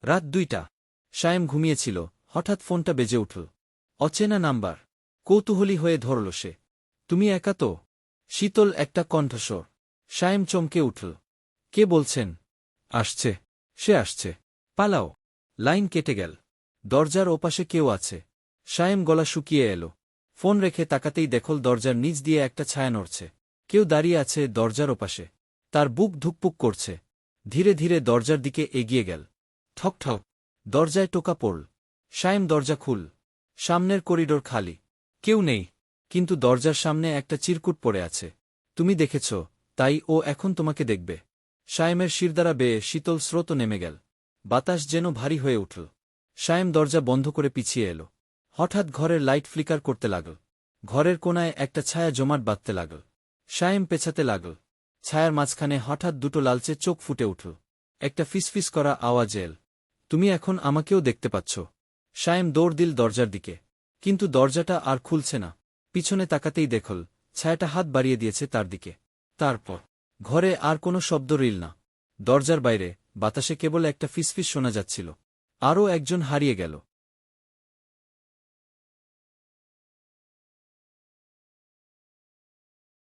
রাত 2টা। শায়েম ঘুমিয়েছিল, হঠাৎ ফোনটা বেজে উঠল। অচেনা নাম্বার। কৌতূহলী হয়ে ধরল সে। তুমি একা তো? শীতল একটা কণ্ঠস্বর। শায়েম চমকে উঠল। কে বলছেন? আসছে। সে আসছে। পালাও। লাইন কেটে গেল। দরজার ওপাশে কেউ আছে। শায়েম গলা শুকিয়ে এল। ফোন রেখে তাকাতেই দেখল দরজার নিচ দিয়ে একটা ছায়া নড়ছে। কেউ দাঁড়িয়ে আছে দরজার ওপাশে। তার বুক ধুকপুক করছে। ধীরে ধীরে দরজার দিকে এগিয়ে গেল। ঠক ঠক। দরজায় টোকা পড়ল। শায়েম দরজা খুল। সামনের করিডোর খালি। কেউ নেই। কিন্তু দরজার সামনে একটা চিরকুট পড়ে আছে। তুমি দেখেছ, তাই ও এখন তোমাকে দেখবে। শায়েমের শিরদাঁড়া বেয়ে শীতল স্রোত নেমে গেল। বাতাস যেন ভারী হয়ে উঠল। শায়েম দরজা বন্ধ করে পিছিয়ে এল। হঠাৎ ঘরের লাইট ফ্লিকার করতে লাগল। ঘরের কোণায় একটা ছায়া জমাট বাঁধতে লাগল। শায়েম পেছাতে লাগল। ছায়ার মাঝখানে হঠাৎ দুটো লালচে চোখ ফুটে উঠল। একটা ফিসফিস করা আওয়াজ এল। তুমি এখন আমাকেও দেখতে পাচ্ছ। শায়েম দৌড় দিল দরজার দিকে। কিন্তু দরজাটা আর খুলছে না। পিছনে তাকাতেই দেখল, ছায়াটা হাত বাড়িয়ে দিয়েছে তার দিকে। তারপর ঘরে আর কোনো শব্দ রইল না। দরজার বাইরে বাতাসে কেবল একটা ফিসফিস শোনা যাচ্ছিল। আরও একজন হারিয়ে গেল।